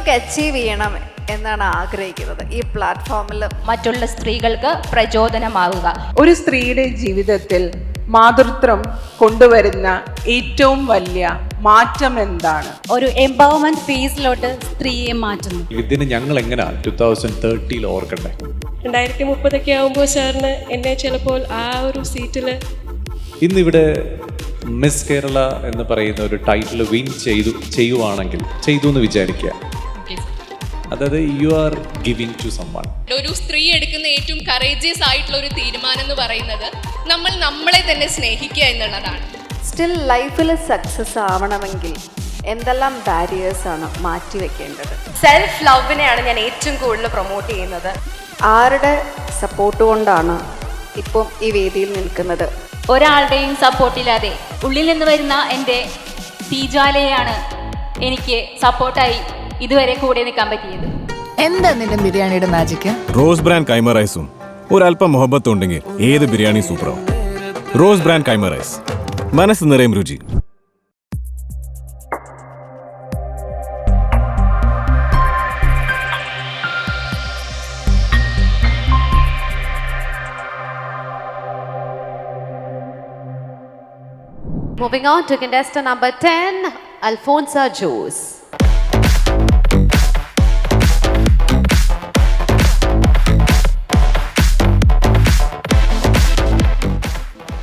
എന്തൊക്കെ അച്ചീവ് ചെയ്യണം എന്നാണ് ആഗ്രഹിക്കുന്നത് ഈ പ്ലാറ്റ്ഫോമിൽ? മറ്റുള്ള സ്ത്രീകൾക്ക് പ്രചോദനമാവുക. ഒരു സ്ത്രീയുടെ ജീവിതത്തിൽ മാതൃത്വം കൊണ്ടുവരുന്ന ഏറ്റവും വലിയ മാറ്റം എന്താണ്? ഒരു എംപവർമെന്റ് ഫേസിലോട്ട് സ്ത്രീയെ മാറ്റുന്നു. ഇതിന് ഞങ്ങൾ എങ്ങനെയാ 2030 ഓർക്കണ്ടേ? 2030 ആകുമ്പോൾ സാറിന് എന്നെ ചിലപ്പോൾ ആ ഒരു സീറ്റിൽ ഇന്നിവിടെ മിസ് കേരള എന്ന് പറയുന്ന ഒരു ടൈറ്റിൽ വിൻ ചെയ്യുവാണെങ്കിൽ ചെയ്തു എന്ന് വിചാരിക്കുക. അതായത് യു ആർ ഗിവിങ് ടു സമ്വൺ. ഒരു സ്ത്രീ എടുക്കുന്ന ഏറ്റവും കറേജിയസ് ആയിട്ടുള്ള ഒരു തീരുമാനം എന്ന് പറയുന്നത് നമ്മൾ നമ്മളെ തന്നെ സ്നേഹിക്കുക എന്നുള്ളതാണ്. സ്റ്റിൽ ലൈഫിൽ സക്സസ് ആവണമെങ്കിൽ എന്തെല്ലാം ബാരിയേഴ്സ് ആണ് മാറ്റി വെക്കേണ്ടത്? സെൽഫ് ലവിനെയാണ് ഞാൻ ഏറ്റവും കൂടുതൽ പ്രൊമോട്ട് ചെയ്യുന്നത്. ആരുടെ സപ്പോർട്ട് കൊണ്ടാണ് ഇപ്പം ഈ വേദിയിൽ നിൽക്കുന്നത്? ഒരാളുടെയും സപ്പോർട്ടില്ലാതെ ഉള്ളിൽ നിന്ന് വരുന്ന എൻ്റെ തീജ്വാലയാണ് എനിക്ക് സപ്പോർട്ടായി ഇതുവരെ കൂടെ നിൽക്കാൻ പറ്റിയത്. എന്താ നിന്റെ ബിരിയാണിയുടെ മാജിക്ക്? റോസ് ബ്രാൻഡ് കൈമ റൈസും ഒരല്പം മുഹബത്ത് ഉണ്ടെങ്കിൽ ഏത് biryani സൂപ്പറാവും. Rose brand kaima rice, മനസ്സ് നിറയും രുചി. Moving on to contestant number 10, Alfonso Jose.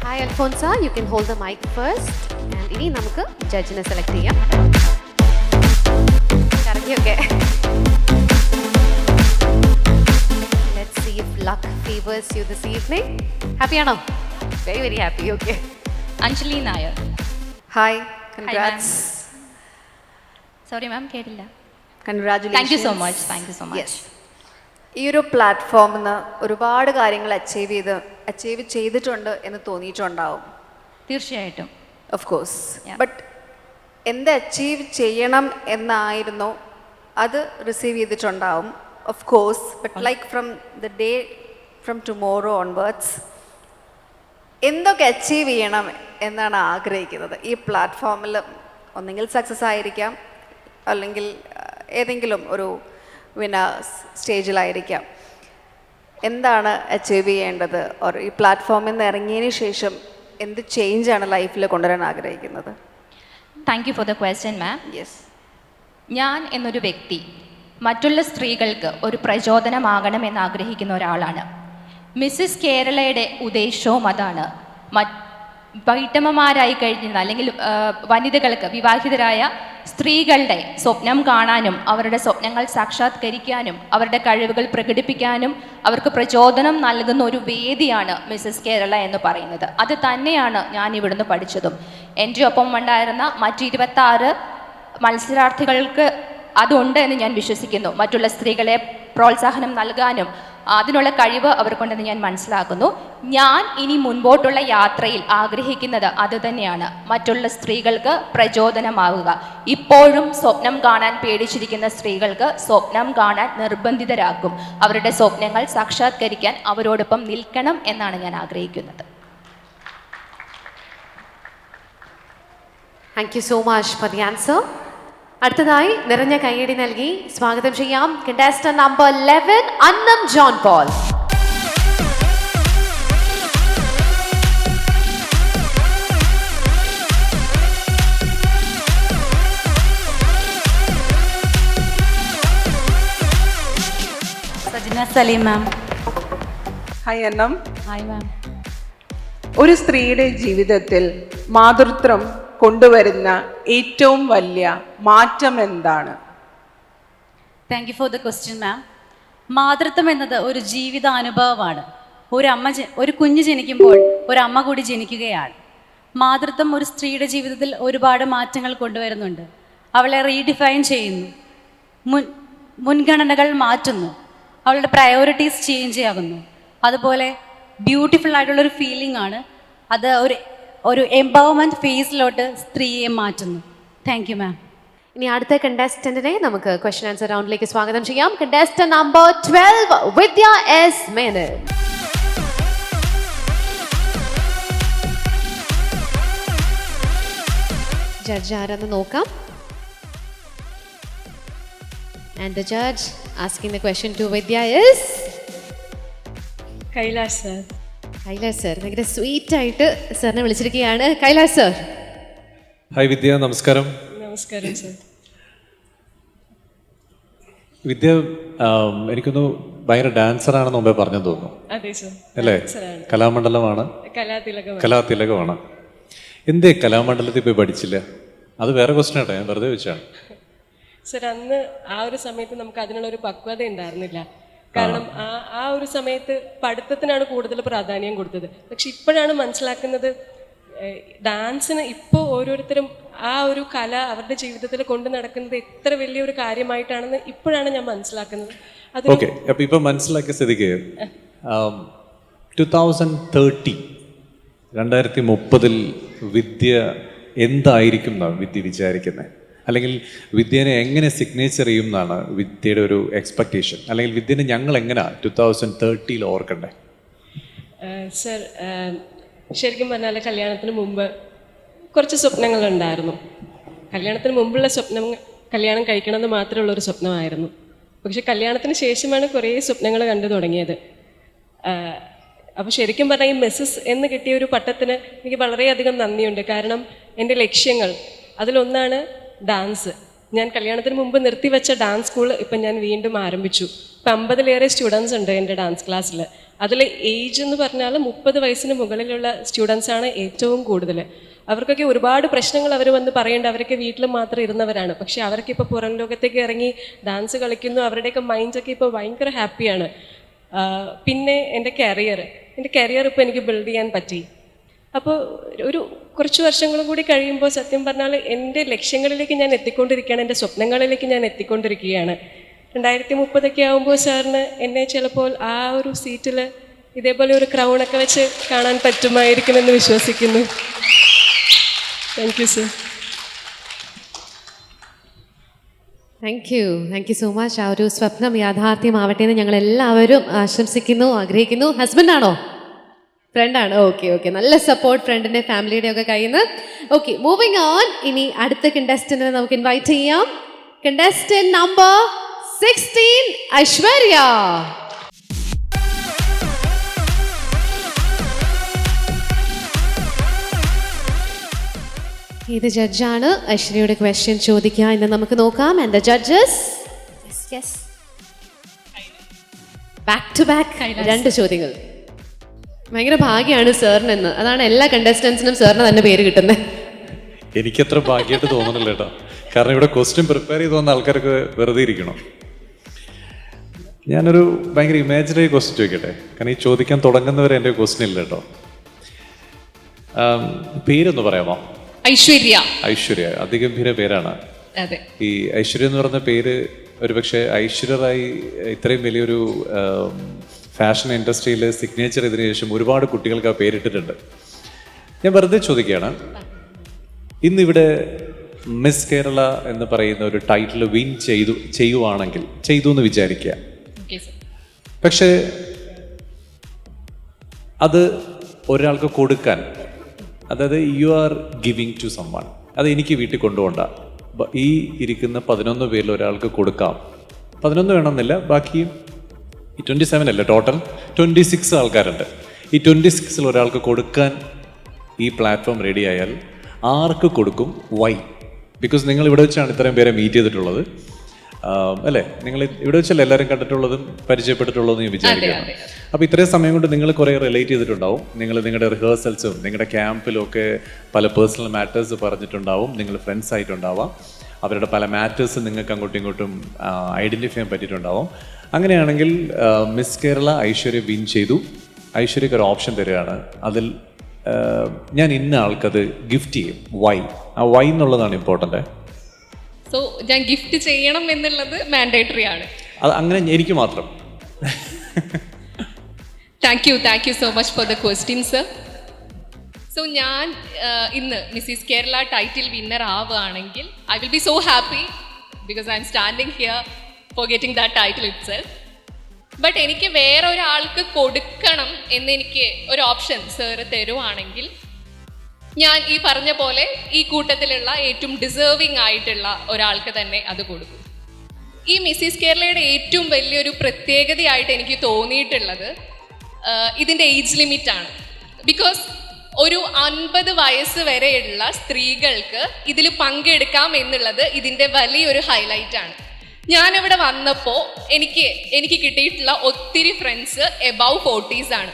Hi Alfonso, you can hold the mic first. And ini namukku judge ne select cheyyam. Okay. Let's see if luck favors you this evening. Happy ano? Very, very happy. Okay. Anjali Nair. Hi, congrats. Sorry ma'am, കേട്ടില്ല. Congratulations. Thank you so much. Thank you so much. ഈ ഒരു പ്ലാറ്റ്ഫോമിൽ നിന്ന് ഒരുപാട് കാര്യങ്ങൾ achieve ചെയ്തിട്ടുണ്ട് എന്ന് തോന്നിയിട്ടുണ്ടാവും. തീർച്ചയായിട്ടും. Of course. ബട്ട് എന്ത് അച്ചീവ് ചെയ്യണം എന്നായിരുന്നു അത് റിസീവ് ചെയ്തിട്ടുണ്ടാവും. Of course. But like from tomorrow onwards എന്തൊക്കെ അച്ചീവ് ചെയ്യണം എന്നാണ് ആഗ്രഹിക്കുന്നത് ഈ പ്ലാറ്റ്ഫോമിൽ? ഒന്നെങ്കിൽ സക്സസ് ആയിരിക്കാം, അല്ലെങ്കിൽ ഏതെങ്കിലും ഒരു വിന്നേഴ്സ് സ്റ്റേജിലായിരിക്കാം. എന്താണ് അച്ചീവ് ചെയ്യേണ്ടത്? ഓർ ഈ പ്ലാറ്റ്ഫോമിൽ നിന്ന് ഇറങ്ങിയതിന് ശേഷം എന്ത് ചേഞ്ചാണ് ലൈഫിൽ കൊണ്ടുവരാൻ ആഗ്രഹിക്കുന്നത്? Thank you for the question ma'am. Yes. ഞാൻ എന്നൊരു വ്യക്തി മറ്റുള്ള സ്ത്രീകൾക്ക് ഒരു പ്രചോദനമാകണമെന്ന് ആഗ്രഹിക്കുന്ന ഒരാളാണ്. മിസ്സിസ് കേരളയുടെ ഉദ്ദേശവും അതാണ്. വീട്ടമ്മമാരായി കഴിഞ്ഞിരുന്ന അല്ലെങ്കിൽ വനിതകൾക്ക്, വിവാഹിതരായ സ്ത്രീകളുടെ സ്വപ്നം കാണാനും അവരുടെ സ്വപ്നങ്ങൾ സാക്ഷാത്കരിക്കാനും അവരുടെ കഴിവുകൾ പ്രകടിപ്പിക്കാനും അവർക്ക് പ്രചോദനം നൽകുന്ന ഒരു വേദിയാണ് മിസ്സിസ് കേരള എന്ന് പറയുന്നത്. അത് തന്നെയാണ് ഞാൻ ഇവിടുന്ന് പഠിച്ചതും. എൻ്റെ ഒപ്പം ഉണ്ടായിരുന്ന മറ്റ് 26 മത്സരാർത്ഥികൾക്ക് അതുണ്ട് എന്ന് ഞാൻ വിശ്വസിക്കുന്നു. മറ്റുള്ള സ്ത്രീകളെ പ്രോത്സാഹനം നൽകാനും അതിനുള്ള കഴിവ് അവർക്കുണ്ടെന്ന് ഞാൻ മനസ്സിലാക്കുന്നു. ഞാൻ ഇനി മുൻപോട്ടുള്ള യാത്രയിൽ ആഗ്രഹിക്കുന്നത് അതുതന്നെയാണ്. മറ്റുള്ള സ്ത്രീകൾക്ക് പ്രചോദനമാവുക. ഇപ്പോഴും സ്വപ്നം കാണാൻ പേടിച്ചിരിക്കുന്ന സ്ത്രീകൾക്ക് സ്വപ്നം കാണാൻ നിർബന്ധിതരാക്കും. അവരുടെ സ്വപ്നങ്ങൾ സാക്ഷാത്കരിക്കാൻ അവരോടൊപ്പം നിൽക്കണം എന്നാണ് ഞാൻ ആഗ്രഹിക്കുന്നത്. Thank you so much for the answer. അടുത്തതായി നിറഞ്ഞ കൈയടി നൽകി സ്വാഗതം ചെയ്യാം contestant number 11, Annam John Paul. Sajina Saleem ma'am. Hi Annam. Hi ma'am. ഒരു സ്ത്രീയുടെ ജീവിതത്തിൽ മാതൃത്വം കൊണ്ടുവരുന്ന ഏറ്റവും വലിയ മാറ്റം എന്താണ്? Thank you for the question ma'am. മാതൃത്വം എന്നത് ഒരു ജീവിതാനുഭവമാണ്. ഒരു കുഞ്ഞ് ജനിക്കുമ്പോൾ ഒരമ്മ കൂടി ജനിക്കുകയാണ്. മാതൃത്വം ഒരു സ്ത്രീയുടെ ജീവിതത്തിൽ ഒരുപാട് മാറ്റങ്ങൾ കൊണ്ടുവരുന്നുണ്ട്. അവളെ റീഡിഫൈൻ ചെയ്യുന്നു, മുൻഗണനകൾ മാറ്റുന്നു, അവളുടെ പ്രയോറിറ്റീസ് ചേഞ്ച് ആകുന്നു. അതുപോലെ ബ്യൂട്ടിഫുൾ ആയിട്ടുള്ളൊരു ഫീലിംഗ് ആണ് അത്. ഒരു എംപവർമെന്റ് ഫേസിലോട്ട് സ്ത്രീയെ മാറ്റുന്നു. Thank you ma'am. ഇനി അടുത്ത കണ്ടസ്റ്റന്റിനെ നമുക്ക് ക്വസ്റ്റ്യൻ ആൻസർ റൗണ്ടിലേക്ക് സ്വാഗതം ചെയ്യാം. കണ്ടസ്റ്റന്റ് നമ്പർ 12, വിദ്യ എസ് മേനൻ. ജഡ്ജ് ആരെന്ന് നോക്കാം. And the judge asking the question to Vidya is Kailash sir. Kailash sir. ഭയങ്കര സ്വീറ്റ് ആയിട്ട് സാറിനെ വിളിച്ചിരിക്കുകയാണ്. കൈലാഷ് സർ. ഹായ് വിദ്യ, നമസ്കാരം. നമസ്കാരം സർ. വിദ്യ എനിക്കൊന്ന് ഭയങ്കര ഡാൻസറാണെന്ന് മുമ്പേ പറഞ്ഞു തോന്നുന്നു അതെ സർ. അല്ലേ? കലാമണ്ഡലമാണ്, കലാതിലകമാണ്. എന്തേ കലാമണ്ഡലത്തിൽ പോയി പഠിച്ചില്ല? അത് വേറെ ക്വസ്റ്റ്യൻ ആട്ടോ, ഞാൻ വെറുതെ വെച്ചാണ്. സർ, അന്ന് ആ ഒരു സമയത്ത് നമുക്ക് അതിനുള്ള ഒരു പക്വത ഉണ്ടായിരുന്നില്ല. കാരണം ആ ഒരു സമയത്ത് പഠിത്തത്തിനാണ് കൂടുതൽ പ്രാധാന്യം കൊടുത്തത്. പക്ഷെ ഇപ്പോഴാണ് മനസ്സിലാക്കുന്നത് ഡാൻസിന് ഇപ്പോൾ ഓരോരുത്തരും ആ ഒരു കല അവരുടെ ജീവിതത്തിൽ കൊണ്ടു നടക്കുന്നത് എത്ര വലിയൊരു കാര്യമായിട്ടാണെന്ന് ഇപ്പോഴാണ് ഞാൻ മനസ്സിലാക്കുന്നത്. ഓക്കെ, അപ്പൊ ഇപ്പൊ മനസ്സിലാക്കിയ സ്ഥിതിക്ക് 2030 വിദ്യ എന്തായിരിക്കും എന്നാണ് വിദ്യ വിചാരിക്കുന്നത്? അല്ലെങ്കിൽ വിദ്യനെ എങ്ങനെ സിഗ്നേച്ചർ ചെയ്യും എന്നാണ് വിദ്യയുടെ ഒരു എക്സ്പെക്ടേഷൻ? അല്ലെങ്കിൽ വിദ്യനെ ഞങ്ങൾ എങ്ങനെ 2030 ഓർക്കണ്ടേ? സർ, ശരിക്കും പറഞ്ഞാൽ കല്യാണത്തിന് മുമ്പ് കുറച്ച് സ്വപ്നങ്ങളുണ്ടായിരുന്നു. കല്യാണത്തിന് മുമ്പുള്ള സ്വപ്നം കല്യാണം കഴിക്കണമെന്ന് മാത്രമുള്ളൊരു സ്വപ്നമായിരുന്നു. പക്ഷെ കല്യാണത്തിന് ശേഷമാണ് കുറേ സ്വപ്നങ്ങൾ കണ്ടു തുടങ്ങിയത്. അപ്പോൾ ശരിക്കും പറഞ്ഞാൽ ഈ മിസ്സസ് എന്ന് കിട്ടിയ ഒരു പട്ടത്തിന് എനിക്ക് വളരെയധികം നന്ദിയുണ്ട്. കാരണം എൻ്റെ ലക്ഷ്യങ്ങൾ അതിലൊന്നാണ് ഡാൻസ്. ഞാൻ കല്യാണത്തിന് മുമ്പ് നിർത്തിവെച്ച ഡാൻസ് സ്കൂൾ ഇപ്പം ഞാൻ വീണ്ടും ആരംഭിച്ചു. ഇപ്പം 50-ലേറെ സ്റ്റുഡൻസ് ഉണ്ട് എൻ്റെ ഡാൻസ് ക്ലാസ്സിൽ. അതിൽ ഏജ് എന്ന് പറഞ്ഞാൽ 30 വയസ്സിന് മുകളിലുള്ള സ്റ്റുഡൻസാണ് ഏറ്റവും കൂടുതൽ. അവർക്കൊക്കെ ഒരുപാട് പ്രശ്നങ്ങൾ അവർ വന്ന് പറയേണ്ട, അവരൊക്കെ വീട്ടിൽ മാത്രം ഇരുന്നവരാണ്. പക്ഷേ അവരൊക്കെ ഇപ്പോൾ പുറം ലോകത്തേക്ക് ഇറങ്ങി ഡാൻസ് കളിക്കുന്നു. അവരുടെയൊക്കെ മൈൻഡൊക്കെ ഇപ്പോൾ ഭയങ്കര ഹാപ്പിയാണ്. പിന്നെ എൻ്റെ കരിയർ ഇപ്പോൾ എനിക്ക് ബിൽഡ് ചെയ്യാൻ പറ്റി. അപ്പോൾ ഒരു കുറച്ച് വർഷങ്ങളും കൂടി കഴിയുമ്പോൾ സത്യം പറഞ്ഞാൽ എൻ്റെ ലക്ഷ്യങ്ങളിലേക്ക് ഞാൻ എത്തിക്കൊണ്ടിരിക്കുകയാണ്, എൻ്റെ സ്വപ്നങ്ങളിലേക്ക് ഞാൻ എത്തിക്കൊണ്ടിരിക്കുകയാണ്. 2030 ആകുമ്പോൾ സാറിന് എന്നെ ചിലപ്പോൾ ആ ഒരു സീറ്റിൽ ഇതേപോലെ ഒരു ക്രൗണൊക്കെ വെച്ച് കാണാൻ പറ്റുമായിരിക്കുമെന്ന് വിശ്വസിക്കുന്നു. Thank you sir. Thank you so much. ആ ഒരു സ്വപ്നം യാഥാർത്ഥ്യമാവട്ടെ എന്ന് ഞങ്ങൾ എല്ലാവരും ആശംസിക്കുന്നു, ആഗ്രഹിക്കുന്നു. ഹസ്ബൻഡാണോ? ഫ്രണ്ടാണ്. ഓക്കെ. നല്ല സപ്പോർട്ട് ഫ്രണ്ടിൻ്റെ ഫാമിലിയുടെ ഒക്കെ കയ്യിൽ നിന്ന്. Okay, moving on. ഇനി അടുത്ത കണ്ടസ്റ്റന്റിനെ നമുക്ക് ഇൻവൈറ്റ് ചെയ്യാം. Contestant number 16 Aishwarya. ഏത് ജഡ്ജാണ് ഐശ്വര്യയുടെ ക്വസ്റ്റ്യൻ ചോദിക്കുക എന്ന് നമുക്ക് നോക്കാം. And the judges back to back 2 ചോദ്യങ്ങൾ. ഭയങ്കര ഭാഗ്യമാണ് സാറിനെന്ന്. അതാണ് എല്ലാ കണ്ടസ്റ്റൻസിനും സാറിന് തന്നെ പേര് കിട്ടുന്നത്. എനിക്കത്ര ഭാഗ്യമായിട്ട് തോന്നുന്നില്ല കേട്ടോ. കാരണം ഇവിടെ ക്വസ്റ്റ്യൻ പ്രിപ്പയർ ചെയ്ത് വന്ന ആൾക്കാർക്ക് വെറുതെ ഇരിക്കണം. ഞാനൊരു ഭയങ്കര ഇമാജിനറി ക്വസ്റ്റ്യൻ ചോദിക്കട്ടെ. കാരണം ഈ ചോദിക്കാൻ തുടങ്ങുന്നവരെ എൻ്റെ ക്വസ്റ്റ്യൻ ഇല്ല കേട്ടോ. പേരൊന്ന് പറയാമോ? ഐശ്വര്യ. അതിഗംഭീര പേരാണ്. ഈ ഐശ്വര്യ എന്ന് പറഞ്ഞ പേര് ഒരുപക്ഷെ ഐശ്വര്യറായി ഇത്രയും വലിയൊരു ഫാഷൻ ഇൻഡസ്ട്രിയിൽ സിഗ്നേച്ചർ ചെയ്തതിനു ശേഷം ഒരുപാട് കുട്ടികൾക്ക് ആ പേരിട്ടിട്ടുണ്ട്. ഞാൻ വെറുതെ ചോദിക്കുകയാണ്, ഇന്നിവിടെ മിസ് കേരള എന്ന് പറയുന്ന ഒരു ടൈറ്റിൽ വിൻ ചെയ്യുവാണെങ്കിൽ, ചെയ്തു എന്ന് വിചാരിക്കുക. പക്ഷേ അത് ഒരാൾക്ക് കൊടുക്കാൻ, അതായത് യു ആർ ഗിവിങ് ടു സമ്വൺ, അത് എനിക്ക് വീട്ടിൽ കൊണ്ടുപോകണ്ട, ഈ ഇരിക്കുന്ന 11 പേരിൽ ഒരാൾക്ക് കൊടുക്കാം. 11 വേണമെന്നില്ല, ബാക്കി 27 അല്ല, ടോട്ടൽ 26 ആൾക്കാരുണ്ട്. ഈ 26-ൽ ഒരാൾക്ക് കൊടുക്കാൻ ഈ പ്ലാറ്റ്ഫോം റെഡി ആയാൽ ആർക്ക് കൊടുക്കും? വൈ? ബിക്കോസ് നിങ്ങൾ ഇവിടെ വെച്ചാണ് ഇത്രയും പേരെ മീറ്റ് ചെയ്തിട്ടുള്ളത് അല്ലേ? നിങ്ങൾ ഇവിടെ വെച്ചല്ലേ എല്ലാവരും കണ്ടിട്ടുള്ളതും പരിചയപ്പെട്ടിട്ടുള്ളതും ഞാൻ വിചാരിക്കുന്നു. അപ്പോൾ ഇത്രയും സമയം കൊണ്ട് നിങ്ങൾ കുറേ റിലേറ്റ് ചെയ്തിട്ടുണ്ടാവും. നിങ്ങൾ നിങ്ങളുടെ റിഹേഴ്സൽസും നിങ്ങളുടെ ക്യാമ്പിലും ഒക്കെ പല പേഴ്സണൽ മാറ്റേഴ്സ് പറഞ്ഞിട്ടുണ്ടാവും. നിങ്ങൾ ഫ്രണ്ട്സ് ആയിട്ടുണ്ടാവാം. അവരുടെ പല മാറ്റേഴ്സ് നിങ്ങൾക്ക് അങ്ങോട്ടും ഇങ്ങോട്ടും ഐഡൻറ്റിഫൈ ചെയ്യാൻ പറ്റിയിട്ടുണ്ടാവും. അങ്ങനെയാണെങ്കിൽ മിസ് കേരള ഐശ്വര്യ വിൻ ചെയ്തു. ഐശ്വര്യക്ക് ഒരു ഓപ്ഷൻ തരികയാണ്. അതിൽ ഞാൻ ഇന്ന ആൾക്കത് ഗിഫ്റ്റ് ചെയ്യും. വൈ? ആ വൈ എന്നുള്ളതാണ് ഇമ്പോർട്ടൻ്റ്. സോ ഞാൻ ഗിഫ്റ്റ് ചെയ്യണം എന്നുള്ളത് മാൻഡേറ്ററി ആണ്. അത് അങ്ങനെ എനിക്ക് മാത്രം. Thank you so much for the question sir. So ഞാൻ ഇന്ന് മിസ്സിസ് കേരള ടൈറ്റിൽ വിന്നർ ആവുകയാണെങ്കിൽ I will be so happy because I M standing here for getting that title itself. But എനിക്ക് വേറെ ഒരാൾക്ക് കൊടുക്കണം എന്നെനിക്ക് ഒരു ഓപ്ഷൻ സാറ് തരുവാണെങ്കിൽ ഞാൻ ഈ പറഞ്ഞ പോലെ ഈ കൂട്ടത്തിലുള്ള ഏറ്റവും ഡിസേർവിംഗ് ആയിട്ടുള്ള ഒരാൾക്ക് തന്നെ അത് കൊടുക്കും. ഈ മിസ്സിസ് കേരളയുടെ ഏറ്റവും വലിയൊരു പ്രത്യേകതയായിട്ട് എനിക്ക് തോന്നിയിട്ടുള്ളത് ഇതിൻ്റെ ഏജ് ലിമിറ്റാണ്. ബിക്കോസ് ഒരു 50 വയസ്സ് വരെയുള്ള സ്ത്രീകൾക്ക് ഇതിൽ പങ്കെടുക്കാം എന്നുള്ളത് ഇതിൻ്റെ വലിയൊരു ഹൈലൈറ്റാണ്. ഞാനിവിടെ വന്നപ്പോൾ എനിക്ക് കിട്ടിയിട്ടുള്ള ഒത്തിരി ഫ്രണ്ട്സ് എബവ് 40s ആണ്.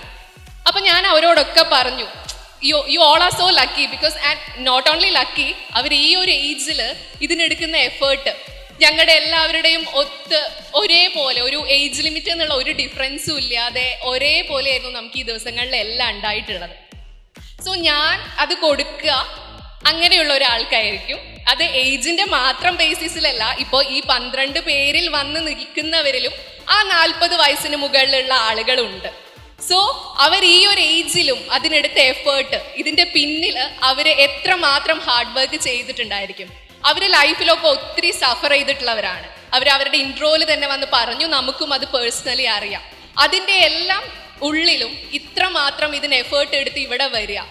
അപ്പം ഞാൻ അവരോടൊക്കെ പറഞ്ഞു, you all are so lucky, because not only lucky, അവർ ഈ ഒരു ഏജിൽ ഇതിനെടുക്കുന്ന എഫേർട്ട് ഞങ്ങളുടെ എല്ലാവരുടെയും ഒരേപോലെ, ഒരു ഏജ് ലിമിറ്റ് എന്നുള്ള ഒരു ഡിഫറൻസും ഇല്ലാതെ ഒരേപോലെയായിരുന്നു നമുക്ക് ഈ ദിവസങ്ങളിലെല്ലാം ഉണ്ടായിട്ടുള്ളത്. സോ ഞാൻ അത് കൊടുക്കുക അങ്ങനെയുള്ള ഒരാൾക്കായിരിക്കും. അത് ഏജിൻ്റെ മാത്രം ബേസിസിലല്ല, ഇപ്പോൾ ഈ 12 പേരിൽ വന്ന് നിൽക്കുന്നവരിലും ആ 40 വയസ്സിന് മുകളിലുള്ള ആളുകളുണ്ട്. സോ അവർ ഈ ഒരു ഏജിലും അതിനെടുത്ത എഫേർട്ട്, ഇതിൻ്റെ പിന്നിൽ അവർ എത്രമാത്രം ഹാർഡ് വർക്ക് ചെയ്തിട്ടുണ്ടായിരിക്കും. അവർ ലൈഫിലൊക്കെ ഒത്തിരി സഫർ ചെയ്തിട്ടുള്ളവരാണ്. അവരുടെ ഇൻട്രോയിൽ തന്നെ വന്ന് പറഞ്ഞു, നമുക്കും അത് പേഴ്സണലി അറിയാം. അതിൻ്റെ എല്ലാം ഉള്ളിലും ഇത്രമാത്രം ഇതിന് എഫേർട്ട് എടുത്ത് ഇവിടെ വരിക,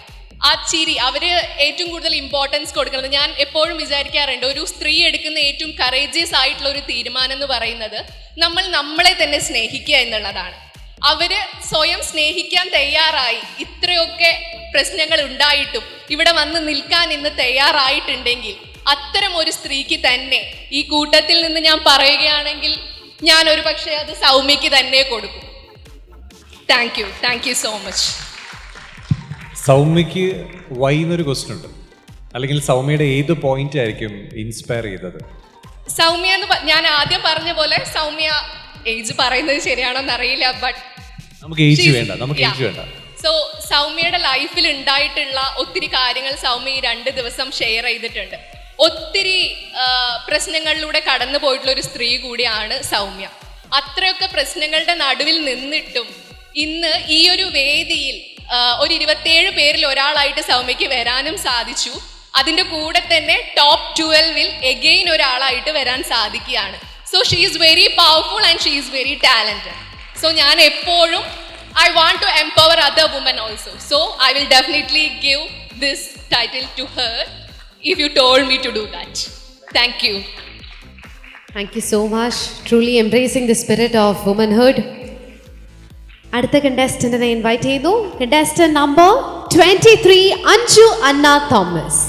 ആ ചിരി, അവർ ഏറ്റവും കൂടുതൽ ഇമ്പോർട്ടൻസ് കൊടുക്കുന്നത്. ഞാൻ എപ്പോഴും വിചാരിക്കാറുണ്ട്, ഒരു സ്ത്രീ എടുക്കുന്ന ഏറ്റവും കറേജിയസ് ആയിട്ടുള്ള ഒരു തീരുമാനം എന്ന് പറയുന്നത് നമ്മളെ തന്നെ സ്നേഹിക്കുക എന്നുള്ളതാണ്. അവർ സ്വയം സ്നേഹിക്കാൻ തയ്യാറായി, ഇത്രയൊക്കെ പ്രശ്നങ്ങൾ ഉണ്ടായിട്ടും ഇവിടെ വന്ന് നിൽക്കാൻ ഇന്ന് തയ്യാറായിട്ടുണ്ടെങ്കിൽ, അത്തരം ഒരു സ്ത്രീക്ക് തന്നെ ഈ കൂട്ടത്തിൽ നിന്ന് ഞാൻ പറയുകയാണെങ്കിൽ ഞാൻ ഒരു പക്ഷേ അത് സൗമ്യക്ക് തന്നെ കൊടുക്കും. Thank you so much. സൗമ്യക്ക് വൈ എന്നൊരു ക്വസ്റ്റ്യൻ ഉണ്ട്, അല്ലെങ്കിൽ സൗമ്യയുടെ ഏത് പോയിന്റ് ആയിരിക്കും ഇൻസ്പയർ ചെയ്തത്? സൗമ്യ എന്ന് ഞാൻ ആദ്യം പറഞ്ഞ പോലെ, സൗമ്യ ഏജ് പറയുന്നത് ശരിയാണോ എന്നറിയില്ല, ബട്ട് നമുക്ക് ഏജ് വേണ്ട. സോ സൗമ്യയുടെ ലൈഫിൽ ഉണ്ടായിട്ടുള്ള ഒത്തിരി കാര്യങ്ങൾ സൗമ്യ ഈ 2 ദിവസം ഷെയർ ചെയ്തിട്ടുണ്ട്. ഒത്തിരി പ്രശ്നങ്ങളിലൂടെ കടന്നു പോയിട്ടുള്ള ഒരു സ്ത്രീ കൂടിയാണ് സൗമ്യ. അത്രയൊക്കെ പ്രശ്നങ്ങളുടെ നടുവിൽ നിന്നിട്ടും ഇന്ന് ഈ ഒരു വേദിയിൽ ഒരു 27 പേരിൽ ഒരാളായിട്ട് സൗമ്യയ്ക്ക് വരാനും സാധിച്ചു. അതിൻ്റെ കൂടെ തന്നെ ടോപ്പ് 12-ൽ എഗെയിൻ ഒരാളായിട്ട് വരാൻ സാധിക്കുകയാണ്. So she is very powerful and she is very talented. So ഞാൻ എപ്പോഴും I want to empower other women also. So I will definitely give this title to her if you told me to do that. Thank you. Thank you so much. Truly embracing the spirit of womanhood. അടുത്ത കണ്ടസ്റ്റന്റിനെ invite ചെയ്യുന്നു. Contestant number 23 Anju Anna Thomas.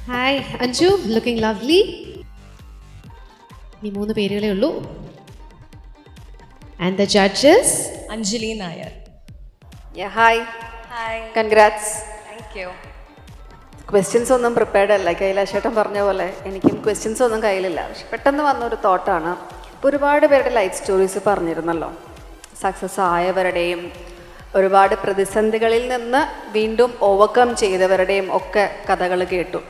Hi Anju, looking lovely. ഈ 3 പേരുകളേ ഉള്ളൂ. And the judges? Anjali Nair. Hi. Congrats. Thank you. Questions ഒന്നും prepared അല്ല. കൈലാഷേട്ടൻ പറഞ്ഞ പോലെ എനിക്കും ക്വസ്റ്റ്യൻസ് ഒന്നും കയ്യിലില്ല. പക്ഷെ പെട്ടെന്ന് വന്നൊരു തോട്ടാണ്. ഒരുപാട് പേരുടെ ലൈഫ് സ്റ്റോറീസ് പറഞ്ഞിരുന്നല്ലോ, സക്സസ് ആയവരുടെയും ഒരുപാട് പ്രതിസന്ധികളിൽ നിന്ന് വീണ്ടും ഓവർകം ചെയ്തവരുടെയും ഒക്കെ കഥകൾ കേട്ടു.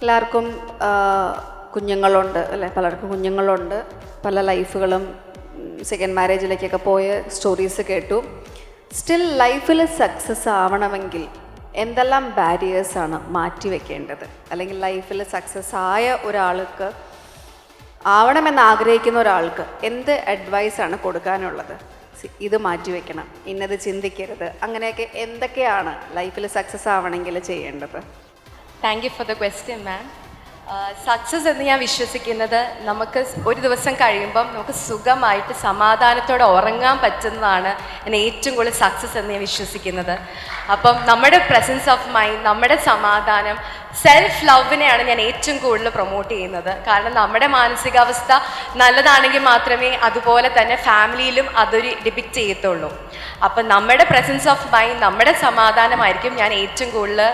എല്ലാവർക്കും കുഞ്ഞുങ്ങളുണ്ട് അല്ലേ, പലർക്കും കുഞ്ഞുങ്ങളുണ്ട്. പല ലൈഫുകളും സെക്കൻഡ് മാരേജിലേക്കൊക്കെ പോയ സ്റ്റോറീസ് കേട്ടു. സ്റ്റിൽ ലൈഫിൽ സക്സസ് ആവണമെങ്കിൽ എന്തെല്ലാം ബാരിയേഴ്സാണ് മാറ്റി വെക്കേണ്ടത്? അല്ലെങ്കിൽ ലൈഫിൽ സക്സസ് ആയ ഒരാൾക്ക്, ആവണമെന്ന് ആഗ്രഹിക്കുന്ന ഒരാൾക്ക് എന്ത് അഡ്വൈസാണ് കൊടുക്കാനുള്ളത്? ഇത് മാറ്റിവെക്കണം, ഇന്നത് ചിന്തിക്കരുത്, അങ്ങനെയൊക്കെ എന്തൊക്കെയാണ് ലൈഫിൽ സക്സസ് ആവണമെങ്കിൽ ചെയ്യേണ്ടത്? Thank you for the question ma'am. Success എന്ന് ഞാൻ വിശ്വസിക്കുന്നത്, നമുക്ക് ഒരു ദിവസം കഴിയുമ്പം നമുക്ക് സുഖമായിട്ട് സമാധാനത്തോടെ ഉറങ്ങാൻ പറ്റുന്നതാണ് ഞാൻ ഏറ്റവും കൂടുതൽ സക്സസ് എന്ന് ഞാൻ വിശ്വസിക്കുന്നത്. അപ്പം നമ്മുടെ പ്രസൻസ് ഓഫ് മൈൻഡ്, നമ്മുടെ സമാധാനം, സെൽഫ് ലവിനെയാണ് ഞാൻ ഏറ്റവും കൂടുതൽ പ്രൊമോട്ട് ചെയ്യുന്നത്. കാരണം നമ്മുടെ മാനസികാവസ്ഥ നല്ലതാണെങ്കിൽ മാത്രമേ അതുപോലെ തന്നെ ഫാമിലിയിലും അതൊരു ഡിപിക്റ്റ് ചെയ്യത്തുള്ളൂ. അപ്പം നമ്മുടെ പ്രസൻസ് ഓഫ് മൈൻഡ്, നമ്മുടെ സമാധാനമായിരിക്കും ഞാൻ ഏറ്റവും കൂടുതൽ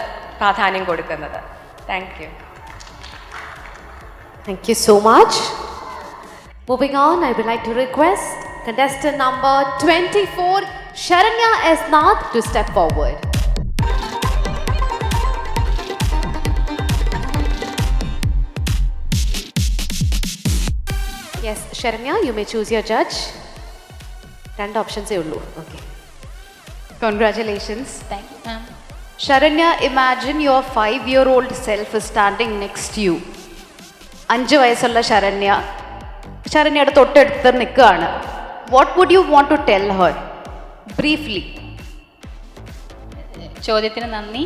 പ്രാധാന്യം കൊടുക്കുന്നത്. Thank you. Thank you so much. Moving on, I would like to request contestant number 24, Sharanya S. Nath, to step forward. Yes, Sharanya, you may choose your judge. 2 options e ullu. Okay. Congratulations. Thank you, ma'am. Sharanya, imagine your 5-year-old self is standing next to you. 5 വയസ്സുള്ള ശരണ്യയുടെ തൊട്ടടുത്ത് നിൽക്കുകയാണ്. What would you want to tell her briefly? ചോദ്യത്തിന് നന്ദി.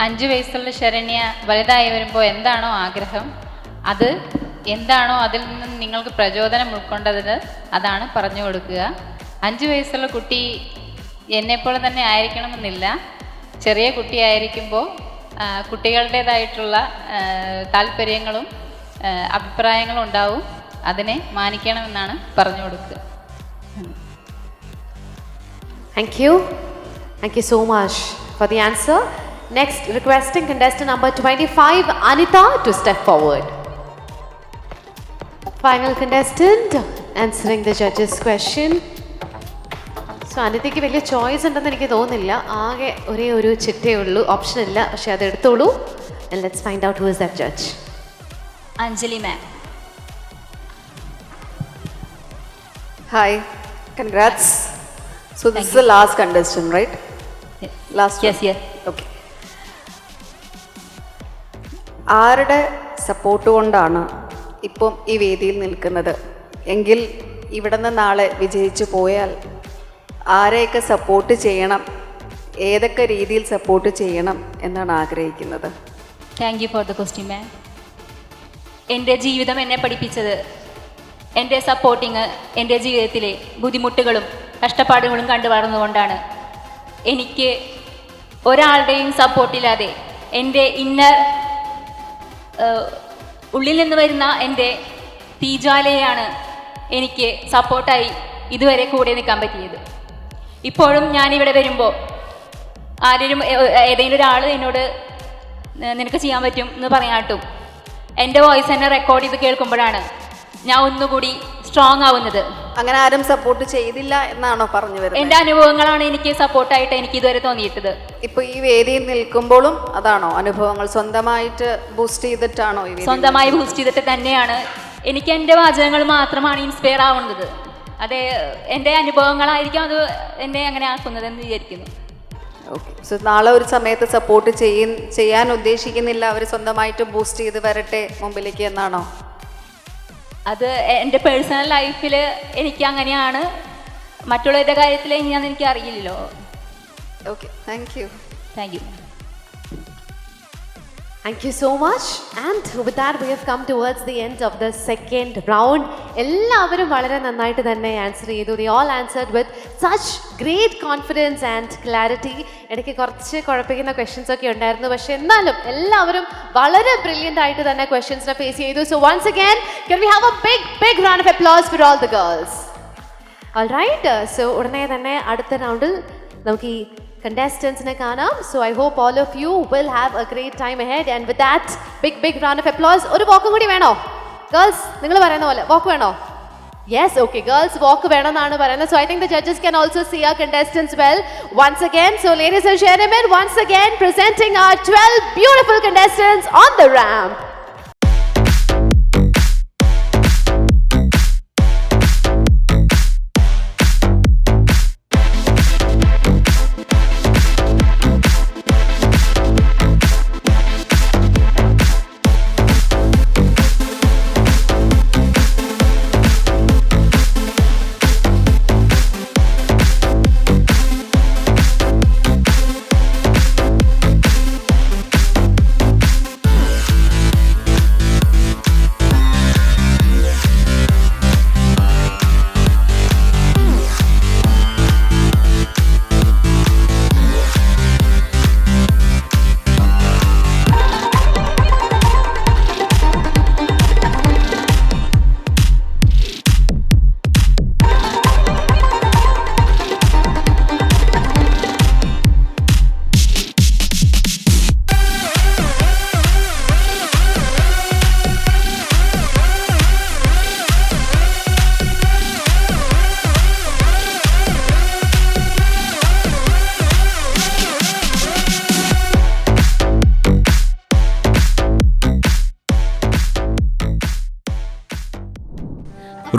5 വയസ്സുള്ള ശരണ്യ വലുതായി വരുമ്പോൾ എന്താണോ ആഗ്രഹം, അത് എന്താണോ അതിൽ നിന്ന് നിങ്ങൾക്ക് പ്രചോദനം ഉൾക്കൊണ്ടത് അതാണ് പറഞ്ഞു കൊടുക്കുക. 5 വയസ്സുള്ള കുട്ടി എന്നെപ്പോലെ തന്നെ ആയിരിക്കണമെന്നില്ല. ചെറിയ കുട്ടിയായിരിക്കുമ്പോൾ കുട്ടികളുടേതായിട്ടുള്ള താല്പര്യങ്ങളും അഭിപ്രായങ്ങളും ഉണ്ടാവും. അതിനെ മാനിക്കണമെന്നാണ് പറഞ്ഞു കൊടുക്കുക. Thank you. Thank you so much for the answer. Next, requesting contestant number 25, Anita, to step forward. Final contestant answering the judges' question. So അനിതയ്ക്ക് വലിയ ചോയ്സ് ഉണ്ടെന്ന് എനിക്ക് തോന്നുന്നില്ല. ആകെ ഒരേ ഒരു ചിട്ടേ ഉള്ളൂ, ഓപ്ഷൻ ഇല്ല. പക്ഷെ അത് എടുത്തോളൂ. And let's find out who is that judge. Anjali ma'am. Hi, congrats. So this is the last contestant, right? Last Yes, one. yes. Okay. ആരുടെ സപ്പോർട്ട് കൊണ്ടാണ് ഇപ്പം ഈ വേദിയിൽ നിൽക്കുന്നത് എങ്കിൽ ഇവിടെ നിന്ന് നാളെ വിജയിച്ചു പോയാൽ ആരെയൊക്കെ സപ്പോർട്ട് ചെയ്യണം, ഏതൊക്കെ രീതിയിൽ സപ്പോർട്ട് ചെയ്യണം എന്നാണ് ആഗ്രഹിക്കുന്നത്? Thank you for the question ma'am. എൻ്റെ ജീവിതം എന്നെ പഠിപ്പിച്ചത്, എൻ്റെ സപ്പോർട്ടിങ് എൻ്റെ ജീവിതത്തിലെ ബുദ്ധിമുട്ടുകളും കഷ്ടപ്പാടുകളും കണ്ടു വളർന്നുകൊണ്ടാണ്. എനിക്ക് ഒരാളുടെയും സപ്പോർട്ടില്ലാതെ എൻ്റെ ഇന്നർ ഉള്ളിൽ നിന്ന് വരുന്ന എൻ്റെ തീജ്വാലയാണ് എനിക്ക് സപ്പോർട്ടായി ഇതുവരെ കൂടെ നിൽക്കാൻ പറ്റിയത്. ഇപ്പോഴും ഞാനിവിടെ വരുമ്പോൾ ആരെങ്കിലും ഏതെങ്കിലും ഒരാൾ എന്നോട് നിനക്ക് ചെയ്യാൻ പറ്റും എന്ന് പറയാട്ടും എൻ്റെ വോയിസ് എന്നെ റെക്കോർഡ് ചെയ്ത് കേൾക്കുമ്പോഴാണ് ഞാൻ ഒന്നുകൂടി സ്ട്രോങ് ആവുന്നത്. അങ്ങനെ ആരും സപ്പോർട്ട് ചെയ്തില്ല എന്നാണോ പറഞ്ഞു വരുന്നത്? എൻ്റെ അനുഭവങ്ങളാണ് എനിക്ക് സപ്പോർട്ടായിട്ട് എനിക്ക് ഇതുവരെ തോന്നിയിട്ടത്. ഇപ്പൊ ഈ വേദിയിൽ നിൽക്കുമ്പോഴും അതാണോ അനുഭവങ്ങൾ? സ്വന്തമായിട്ട് ബൂസ്റ്റ് ചെയ്തിട്ടാണോ ഈ വേദിയിൽ? സ്വന്തമായി ബൂസ്റ്റ് ചെയ്തിട്ട് തന്നെയാണ്. എനിക്ക് എൻ്റെ വാചകങ്ങൾ മാത്രമാണ് ഇൻസ്പയർ ആവുന്നത്. അത് എൻ്റെ അനുഭവങ്ങളായിരിക്കും അത് എന്നെ അങ്ങനെ ആക്കുന്നത് എന്ന് വിചാരിക്കുന്നു. ഓക്കെ. സോ നാളെ ഒരു സമയത്ത് സപ്പോർട്ട് ചെയ്യാൻ ഉദ്ദേശിക്കുന്നില്ല, അവർ സ്വന്തമായിട്ട് ബൂസ്റ്റ് ചെയ്ത് വരട്ടെ മുമ്പിലേക്ക് എന്നാണോ? അത് എൻ്റെ പേഴ്സണൽ ലൈഫിൽ എനിക്ക് അങ്ങനെയാണ്. മറ്റുള്ളവരുടെ കാര്യത്തിൽ എങ്ങനെയാണെന്ന് എനിക്ക് അറിയില്ലല്ലോ. Okay, thank you. Thank you. Thank you so much. And with that, we have come towards the end of the second round. എല്ലാവരും വളരെ നന്നായിട്ട് തന്നെ ആൻസർ ചെയ്തു. They all answered with such great confidence and clarity. എനിക്ക് കുറച്ച് കുഴപ്പിക്കുന്ന questions ഒക്കെ ഉണ്ടായിരുന്നു, പക്ഷെ എന്നാലും എല്ലാവരും വളരെ ബ്രില്യൻ്റ് ആയിട്ട് തന്നെ ക്വസ്റ്റ്യൻസിനെ ഫേസ് ചെയ്തു. So once again, can we have a big round of applause for all the girls? All right. So ഉടനെ തന്നെ അടുത്ത റൗണ്ടിൽ നമുക്ക് ഈ contestants-നെ കാണാം. So I hope all of you will have a great time ahead. And with that, big round of applause. ഒരു walk കൂടി വേണോ girls? നിങ്ങൾ പറയുന്ന പോലെ walk വേണോ? Yes, okay, girls walk വേണം എന്നാണ് പറയുന്നത്. So I think the judges can also see our contestants well once again. So ladies and gentlemen, once again presenting our 12 beautiful contestants on the ramp.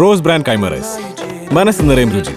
Rose brand kaima rice, മനസ്സ് നിറയും രുചി.